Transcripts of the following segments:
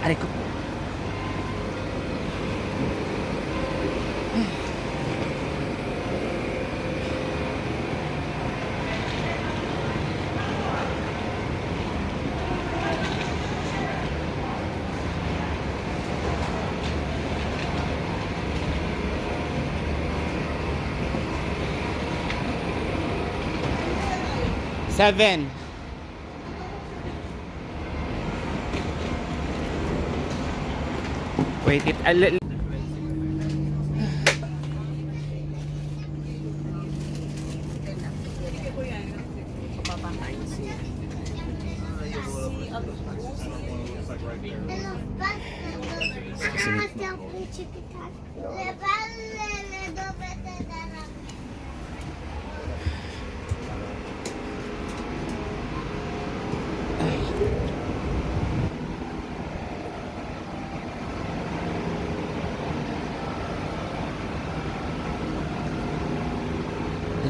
Aray ko. Seven. Wait,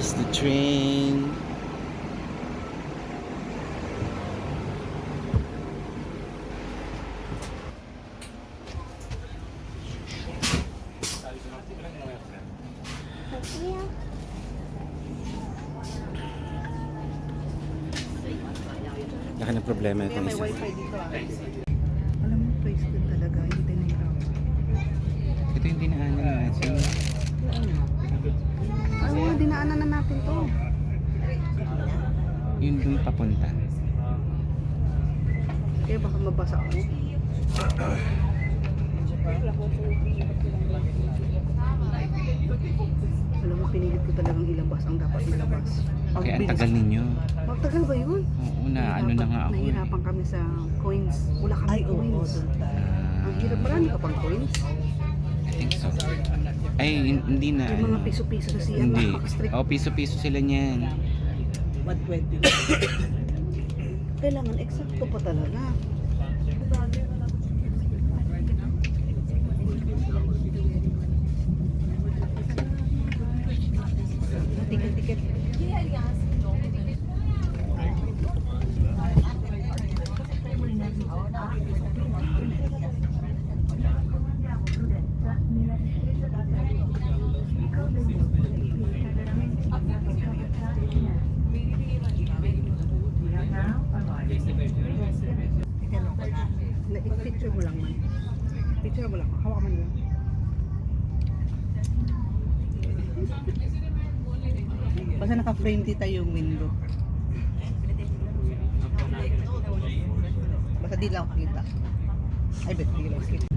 That's the train. Laki ng problema ito. May wifi dito. Alam mo, place din talaga. Hindi nahirapan. Ito yung dinaanan natin. Ay, wala, dinaanan na natin to. Yun dun papunta. Kaya baka mabasa ako. Alam mo, pinilit ko talagang ilabas ang dapat malabas. Kaya ang tagal ninyo. Magtagal ba yun? Oo na, ano na nga ako. Nahihirapan kami sa coins. Wala kami coins. Ang hirap, marami ka pang coins. I think so. Ay, hindi na. Yung mga ano. piso-piso na siya. Hindi. Napaka-strict. Oh, piso-piso sila niyan. 120. Kailangan eksakto pa talaga. Tiket-tiket. Picture mo lang man. Picture mo lang. Hawak man yun. Basta naka-frame dito yung window. Basta di lang kita. Ay, bet, di lang kita.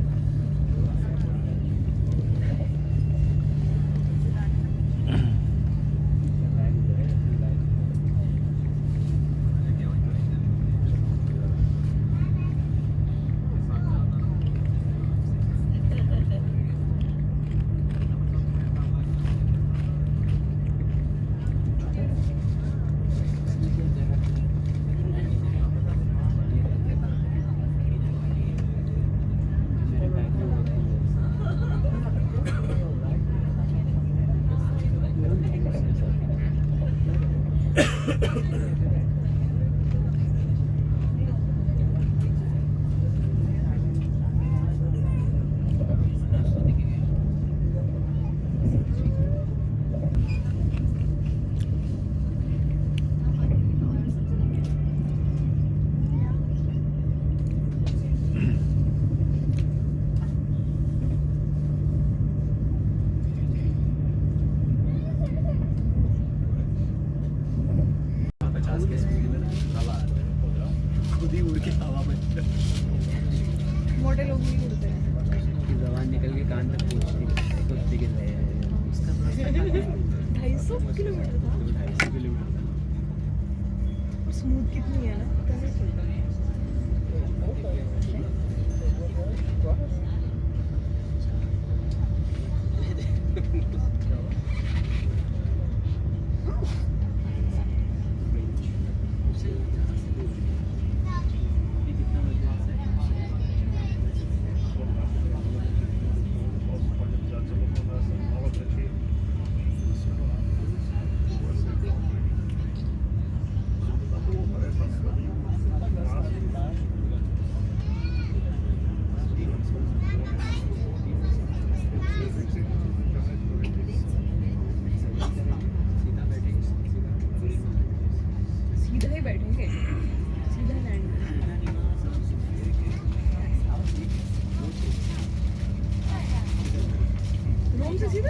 Model होगी जवान निकल के कान तक पूछती कुछ गिर रहे हैं 250 किलोमीटर था 250 किलोमीटर और स्मूथ कितनी है ना पता नहीं चलता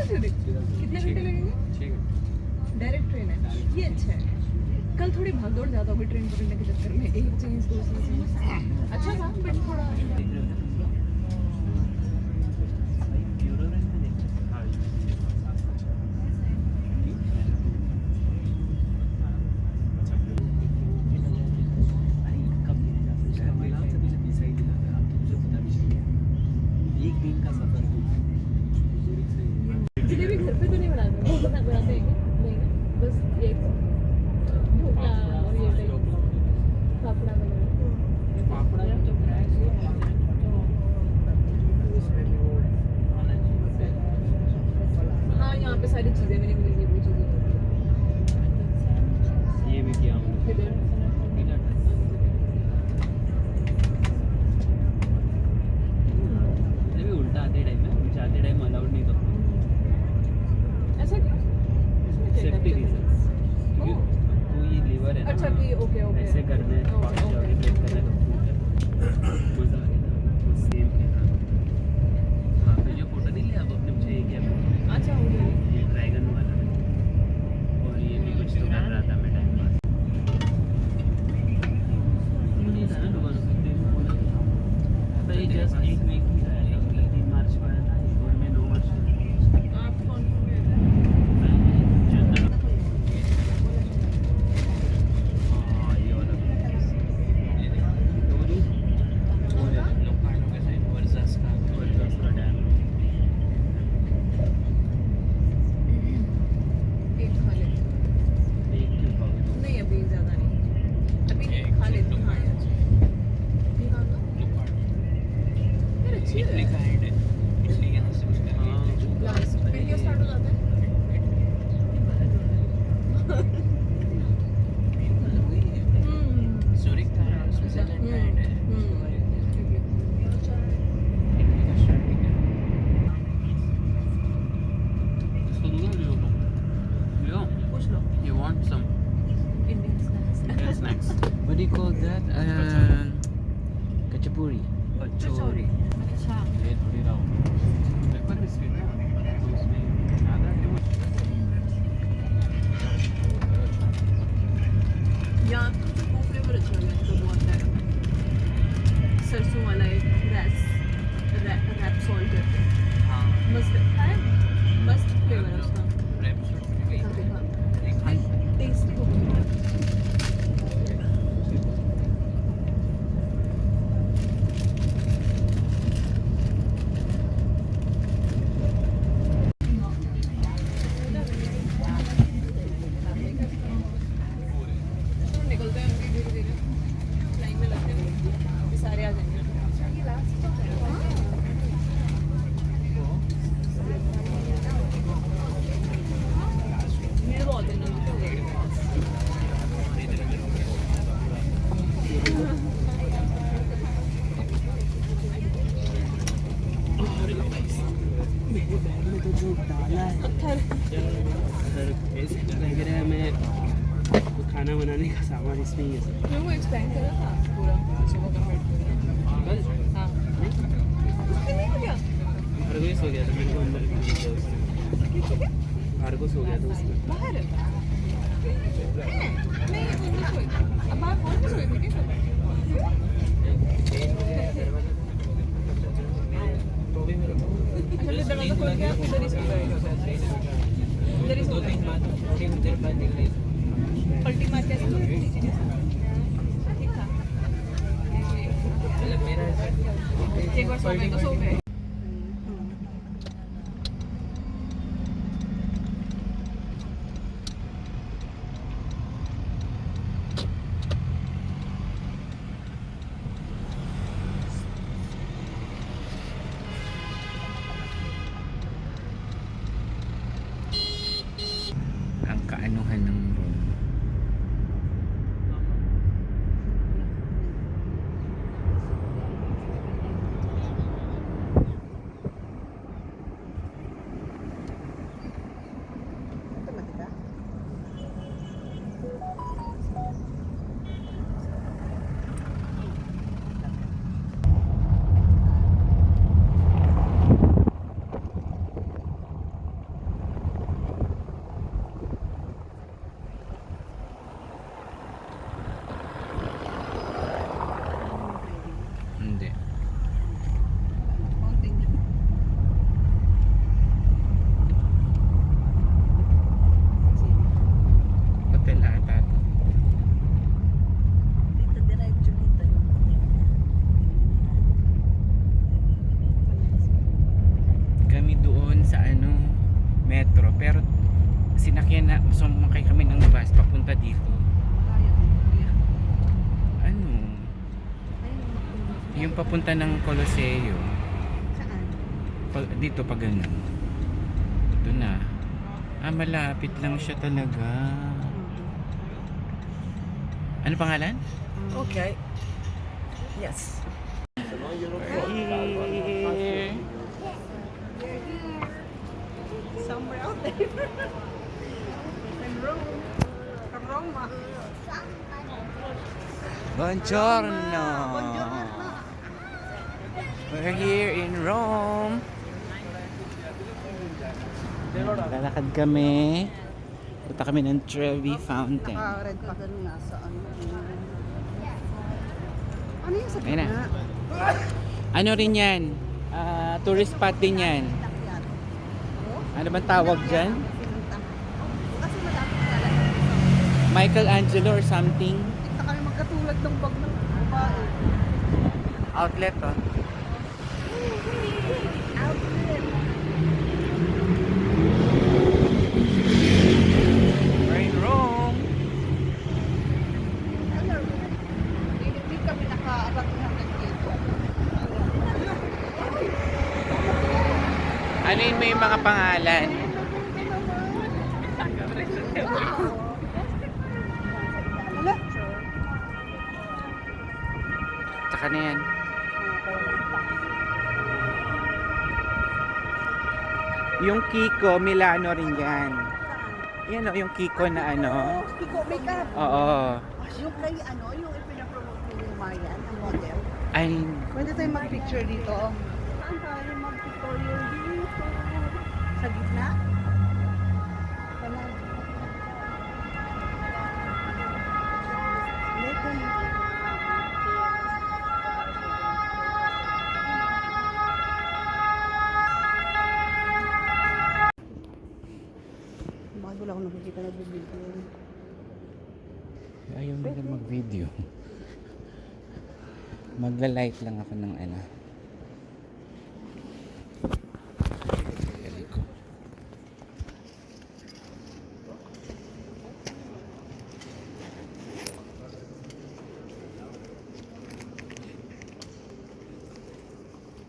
कितने घंटे लगेंगे? 6 घंटे। डायरेक्ट ट्रेन है, ये अच्छा है। कल थोड़ी भागदौड़ ज़्यादा होगी ट्रेन पकड़ने के चक्कर में, एक चेंज दूसरी चेंज। अच्छा था बट थोड़ा एक दिन का सफर जलेबी घर पे तो नहीं बनाते, वो बनाते हैं क्या? नहीं ना, बस एक ढोकला और ये टाइप फाफड़ा वगैरह। हाँ यहाँ पे सारी चीज़ें मैंने मिली वो चीज़ें ये भी किया हमने। इधर अरे भी उल्टा आते टाइम में जाते टाइम अलाउड नहीं था ऐसा क्यों? इसमें क्या सेफ्टी है? रीजंस क्योंकि ओह, तो ये लीवर है ना अच्छा कि ओके ओके ऐसे करना है ओके, फास्ट ओके। जाके ब्रेक करना है तो फूट है मज़ा आ गया सेम है वहाँ पे जो फोटो नहीं लिया अब अपने मुझे ये क्या अच्छा हो गया ये ड्रैगन वाला और ये भी कुछ तो कर रहा था मैं टाइम पास नहीं था ना लोगों तो ये जस्ट एक वीक ही रहा है मतलब 3 मार्च को आया था और मैं 9 मार्च को आप कौन कौन गए थे? ये वाला वर्जास्का डैम एक खा लेते हैं। एक क्यों खाओगे नहीं अभी ज़्यादा नहीं, अभी खा लेते हैं। हाँ यार अभी हाँ ना यार अच्छी है। लास्ट फिर क्या स्टार्ट हो जाता है? इसको दूंगा लियो को लियो पूछ लो you want some Indian snacks. Indian snacks What do you call that? Kachapuri. कचौरी। अच्छा ये थोड़ी रहा पेपर बिस्किट है तो उसमें आधा यहाँ वो फ्लेवर अच्छा लगा तो बहुत है सरसों वाला एक रैप सॉल्ट करके हाँ मस्त है मस्त फ्लेवर है उसका। देखा टेस्टी हो गया। निकलते हैं उनकी धीरे धीरे लाइन में लगते हैं ये सारे आ जाएंगे। भीड़ बहुत है ना मेरे बैग में तो जो डाला है वगैरह में खाना बनाने का सामान इसमें ही है सब क्यों वो एक्सपेंड करा था पूरा सुबह का कल हाँ उसके नहीं हो गया खरगोश हो गया था मेरे को अंदर भी नहीं गया उसमें खरगोश हो गया था उसमें बाहर है नहीं अंदर सोई अब बाहर कौन सी सोई थी क्या अच्छा फिर दरवाजा खोल के आप इधर ही सो गए इधर ही सो गए पलटी मार के ऐसे ठीक था एक बार सो गए तो सो गए। Ang kaanuhan ng room. yung papunta ng Colosseum. Saan? Dito pa ganun. Ito na. Malapit lang siya talaga. Ano pangalan? Okay. Yes. We're here. Somewhere out there. In Rome. Roma. Buongiorno. We're here in Rome. Lalakad kami. Punta kami ng Trevi Fountain. Naka-red pa ganun nasa ano. Ano yung sa Ayun na. gitna? Ano rin yan? Tourist spot din yan. Ano bang tawag dyan? Kasi malapit ka lang. Michelangelo or something? Tignan kami magkatulad ng bag ng babae. Outlet oh. Outlet. We're in Rome. Ano? Hindi kami naka-arating hanggang dito. Ano yun may mga pangalan? Wala. Tsaka na yan. Yung Kiko, Milano rin yan. Yan o, yung Kiko na ano. Kiko makeup. Oo. Yung kay ano, yung ipinapromote ni Mayan, ang model. Ay, Pwede tayong mag-picture dito. Saan tayo mag-pictorial dito? Sa gitna? Wala. Lekan. Bakit wala akong nakikita na video? ayaw nila mag-video. Magla-light lang ako ng ano. Galing ko.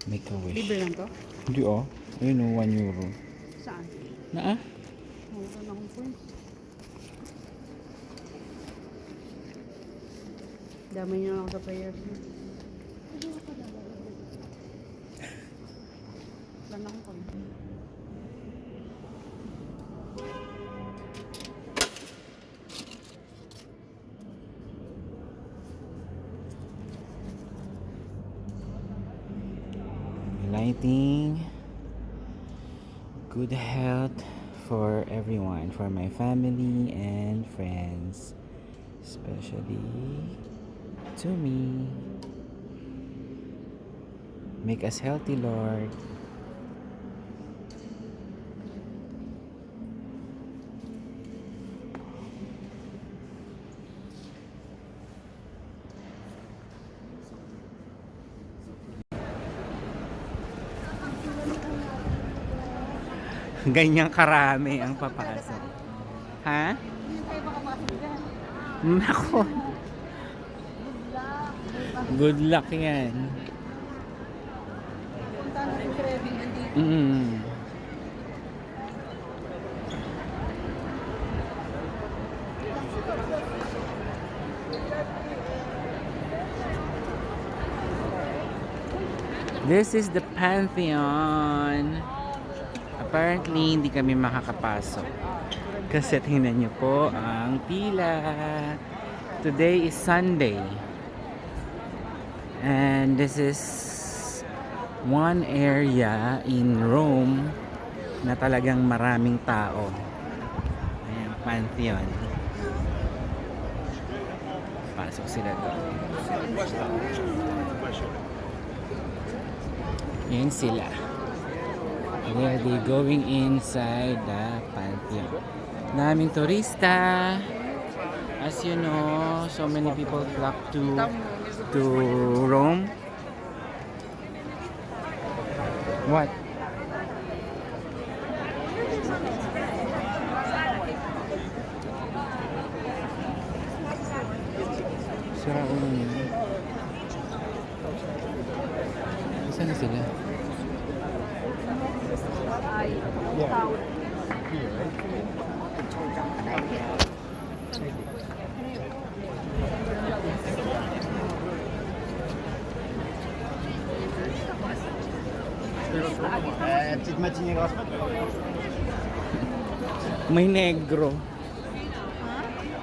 Make a wish. Libre lang to? Hindi oh. Ayun oh, 1 euro. Saan? Na Wala na akong points. Damay niyo ako sa prayer. Wala na akong points. lighting, good health for everyone, for my family and friends, especially to me. Make us healthy, Lord. Ganyang karami ang papasok. Ha? Hindi tayo makapasok dyan. Nako. Good luck yan. Punta na yung craving andito. This is the Pantheon. Apparently, hindi kami makakapasok. Kasi tingnan nyo po ang pila. Today is Sunday. And this is one area in Rome na talagang maraming tao. Ayan, Pantheon. Pasok sila doon. Yan sila. They are going inside the Pantheon. Daming turista. As you know, so many people flock to Rome. What? Sira ulo niya. Saan na sila? Petite matinée grasse mat. May negro.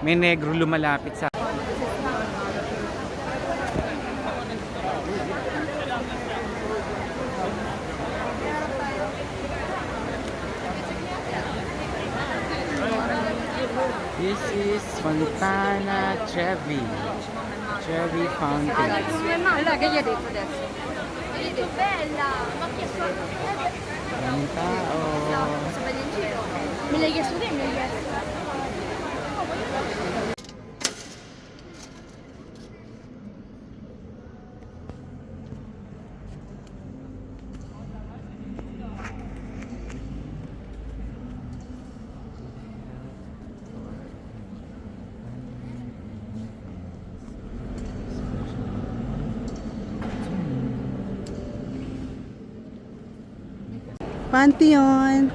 May negro lumalapit sa... This is Fontana Trevi. Trevi Fountain. Maraming tao. Me l'hai chiesto te, me l'hai chiesto. Pantheon.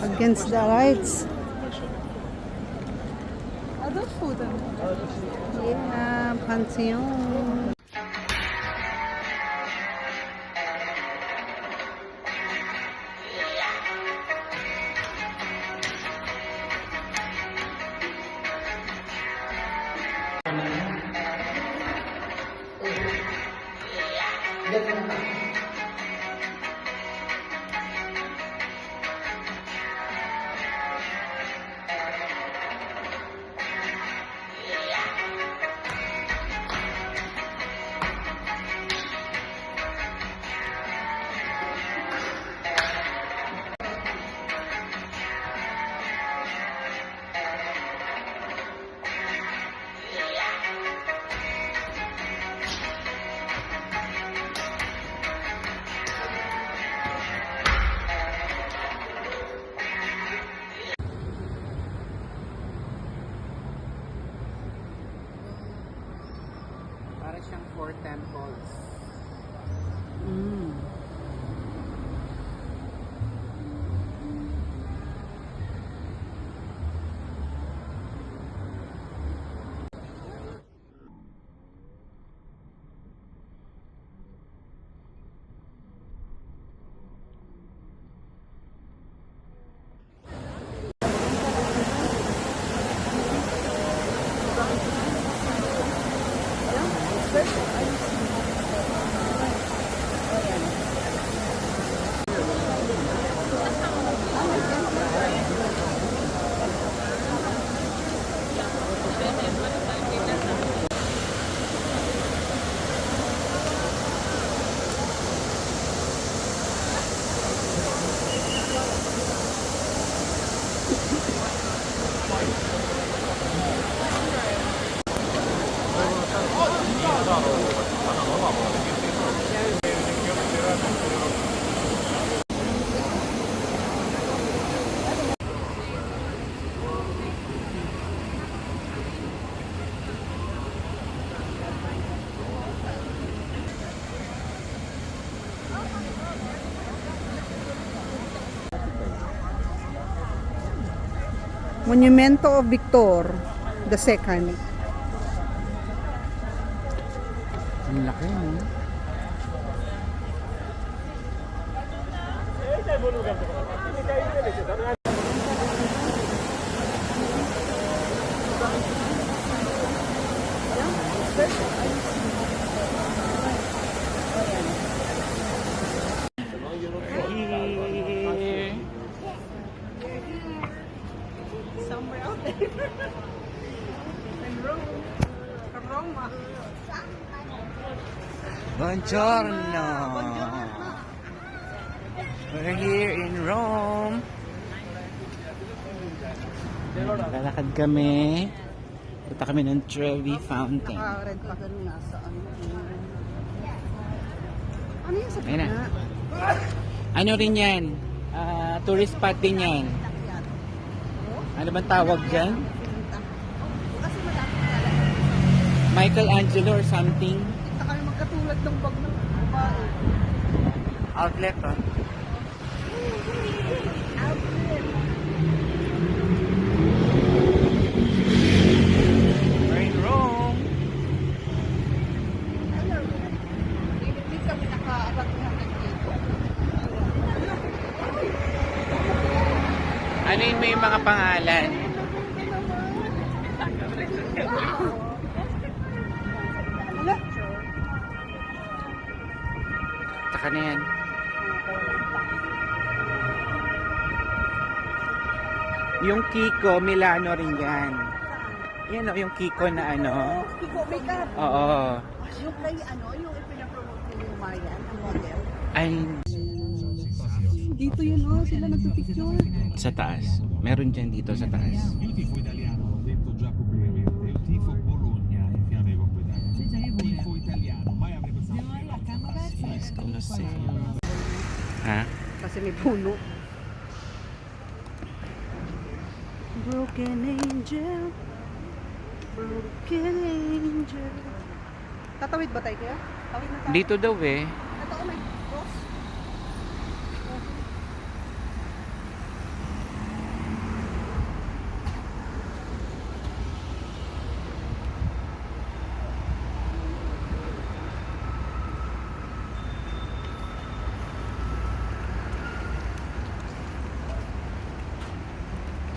Against the lights. Other food. Yeah, Pantheon. Para siyang four temples. Mm. Monumento of Victor II. Ang laki, no? Here. Somewhere out there. In Rome. Roma. Buongiorno. We're here in Rome. Lalakad kami. Punta kami ng Trevi Fountain. Naka-red pa. Nasa ano. Ano yung sa Ayun na. gitna? Ano rin yan? Tourist spot din yan. Ano bang tawag dyan? Kasi madami talaga. Michelangelo or something? Kita kami magkatulad ng bag ng babae. Outlet, oh. We're in Rome. Hindi kami naka-abag na dito. Ano yun may mga pangalan? Wala. Saka na yan. Yung Kiko, Milano rin yan. Yan o, yung Kiko na ano. Kiko makeup. Oo. Yung kay ano, yung ipinapromote ko yung Marian, ang model. Ay, Dito yun oh, sila nagpipicture. sa taas. Meron dyan dito sa taas. Il tifo italiano, detto già pubblicamente, il tifo Bologna in fiamme di Coppa Italia. Tifo italiano, mai avrebbe fatto. Yes, Colosseum. Ha? Kasi may puno. Broken angel, broken angel. Tatawid ba tayo kaya? Tawid na tayo. Dito daw eh. Ito oh, may cross.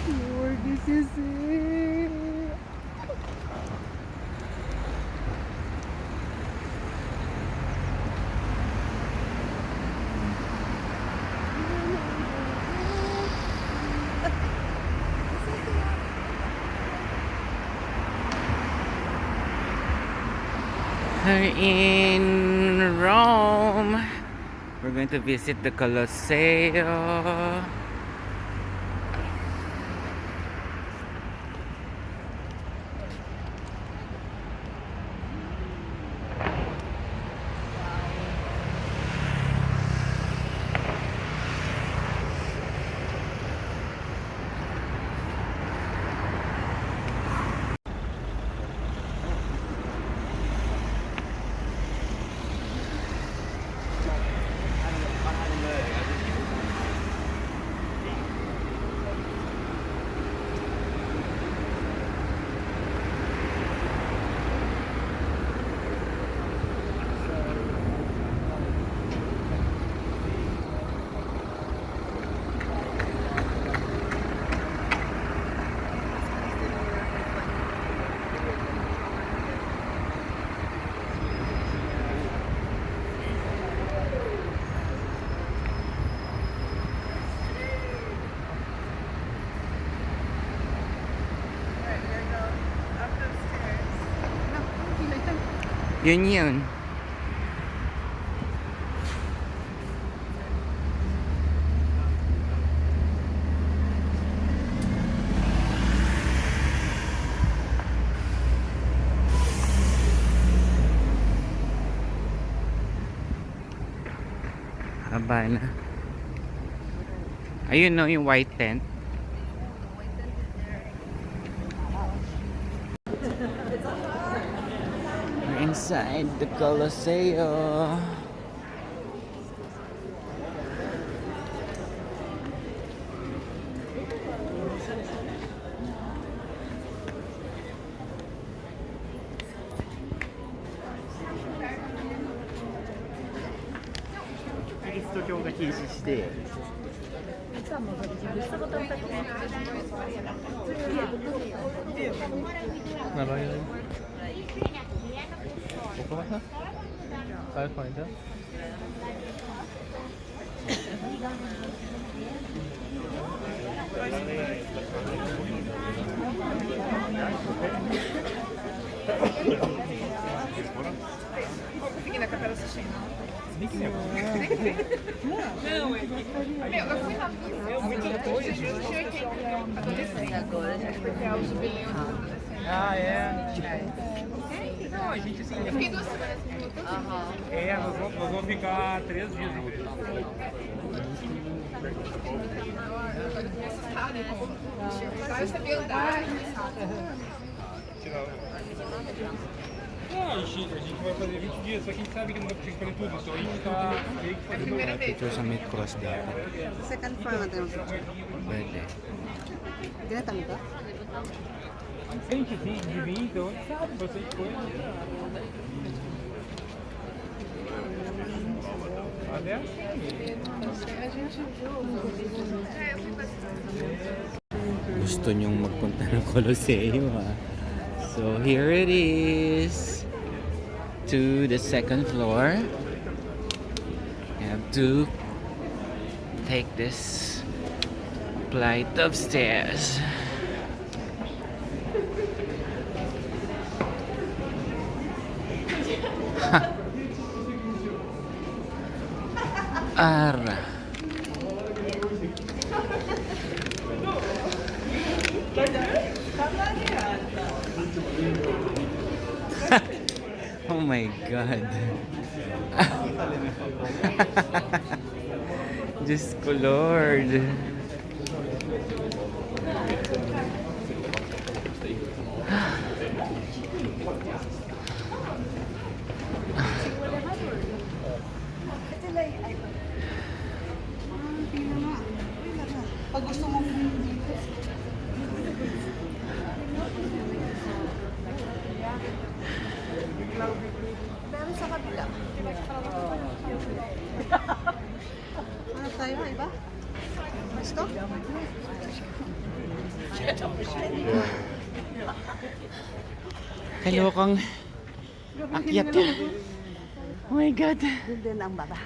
Lord, this is it. We're in Rome. We're going to visit the Colosseum. Yun yun. Haba na. Ayun no, yung white tent. We're inside the Colosseum. Meu, eu fui na. Eu muito doido, eu achei que Ah, é. Não, a gente assim. Eu fiquei 2 semanas sem voltar. É, nós vamos ficar 3 dias. Vai saber andar. Não, a gente vai fazer 20 dias, só que a gente sabe que não vai conseguir fazer tudo, então a gente tá meio que fazendo. Ito sa may cross dati. Second floor natin. Pwede. Ginatan mo to? Se a gente vir, então a gente sabe bastante coisa. Até Gusto nyong magpunta ng Colosseum, ha? So here it is. To the second floor. You have to take this flight of stairs. Ara. Oh my God. Diyos ko, Lord. Pag gusto mong pero sa kabila. Ano tayo? Iba? Gusto? Kalokang akyat ka. Oh my God. Doon din ang baba.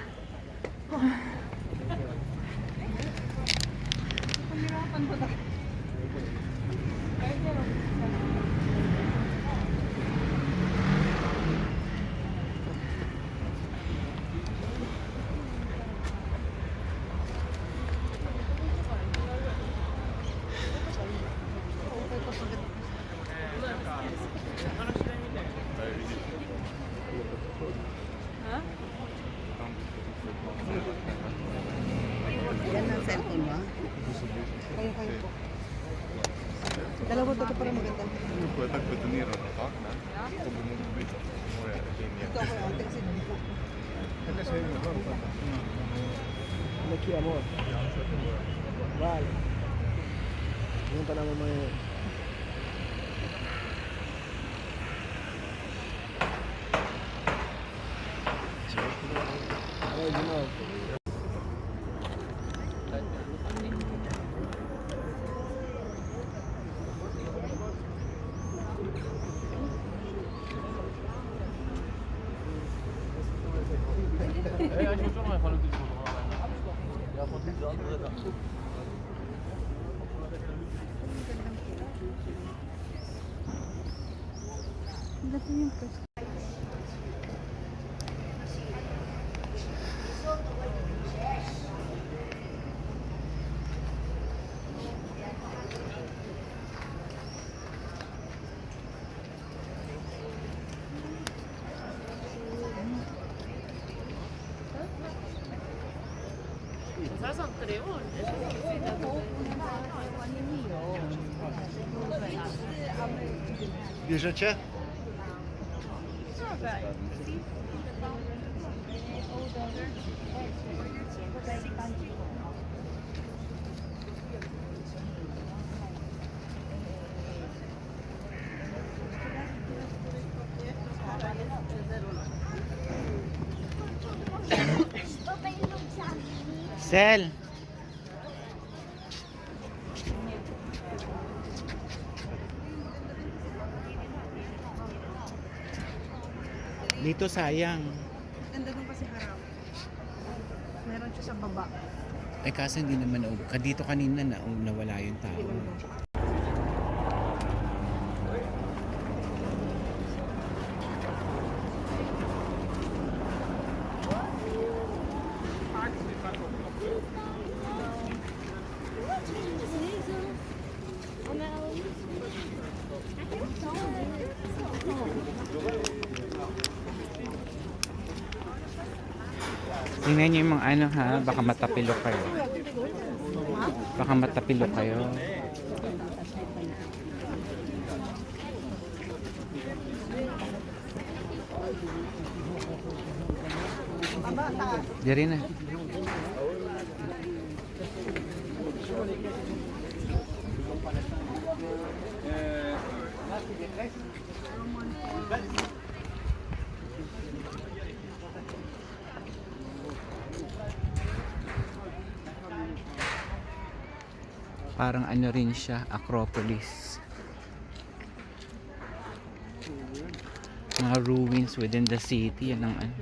Yan ang cellphone mo. Kayo po. Dalawa to para maganda. Ну, так бетонировано, так, да? Чтобы мы быть море линия. Ito ako yung tingsin dito. Aqui, amor. Vale. Junta na mamãe. Aí, de novo. Bierzecie? Sel. Dito sayang. Ganda dun kasi harap. Meron siya sa baba. Eh kaso hindi naman dito kanina nawala yung tao. Tingnan niyo yung mga ano ha, baka matapilo kayo. Baka matapilo kayo. Diyan rin na. Parang ano rin siya, Acropolis. Mga ruins within the city, yan ang ano.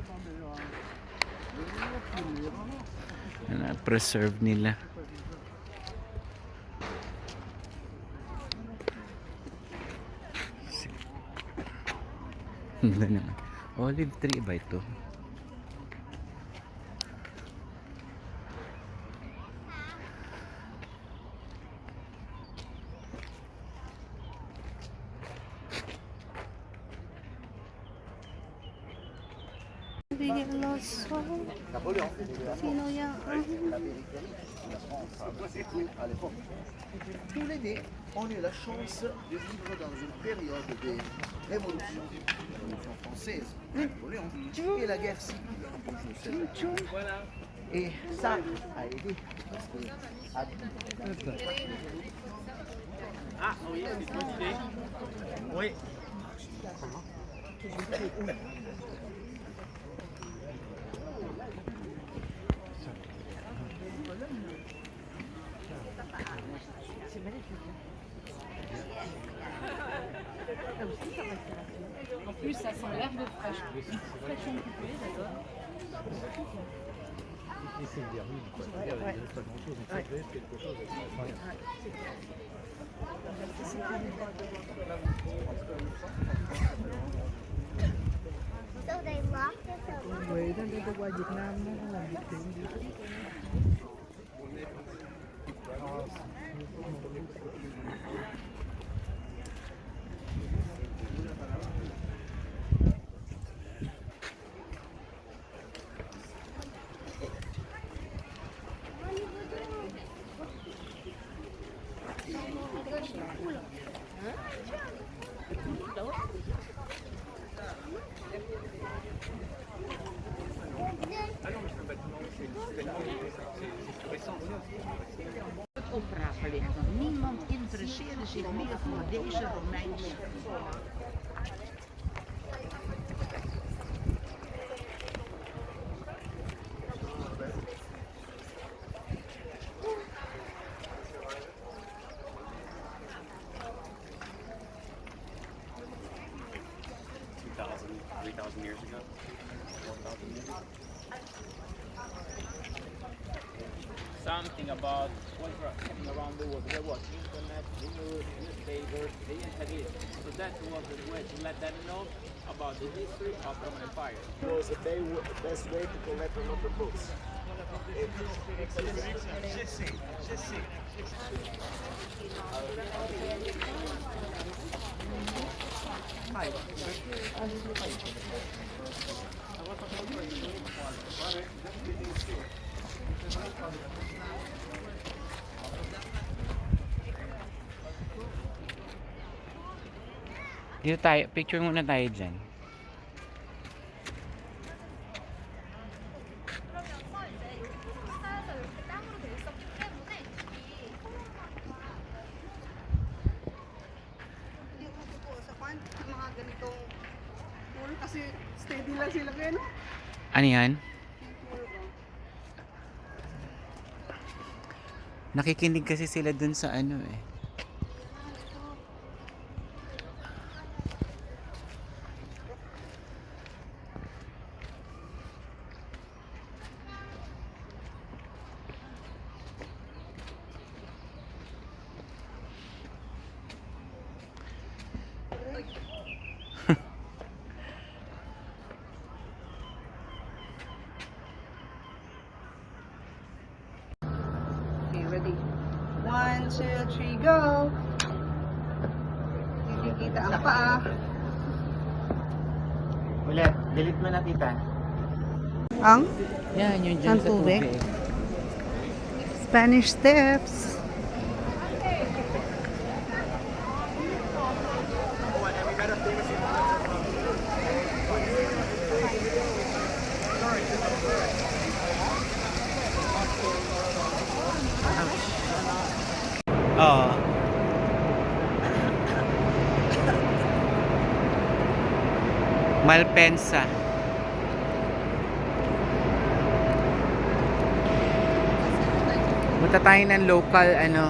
Preserve nila. Ganda naman. Olive tree ba ito? Sino yan? Tous les nés, on a eu la chance de vivre dans une période de révolution. La révolution française, Napoléon, et la guerre civile. Et ça a aidé. Parce que Ah oui, c'est une bonne idée. Oui. En plus, ça sent l'herbe fraîche. Fraîchement coupée, j'adore. So they locked us up. Pwede, dito qua Việt Nam nó không làm việc tiện gì. Opera verlicht, want niemand interesseerde zich meer voor deze Romeinse. Years ago. Something about what was happening around the world. There was internet, news, newspapers, they didn't have it. So that was the way to let them know about the history of Roman Empire. it was the best way to collect a lot of books. Dito tayo, picture muna tayo dyan. Hindi ko matutuwa sa mga ganitong tour kasi steady lang sila ngayon. Ano yan? Nakikinig kasi sila dun sa ano eh. Okay, ready? 1, 2, 3, go! Kikita ang paa. Ulit, delete mo na tita. Ang Yan, yung Ang dyan sa tubig? tubig. Spanish Steps. Oo. Malpensa. Punta tayo ng local ano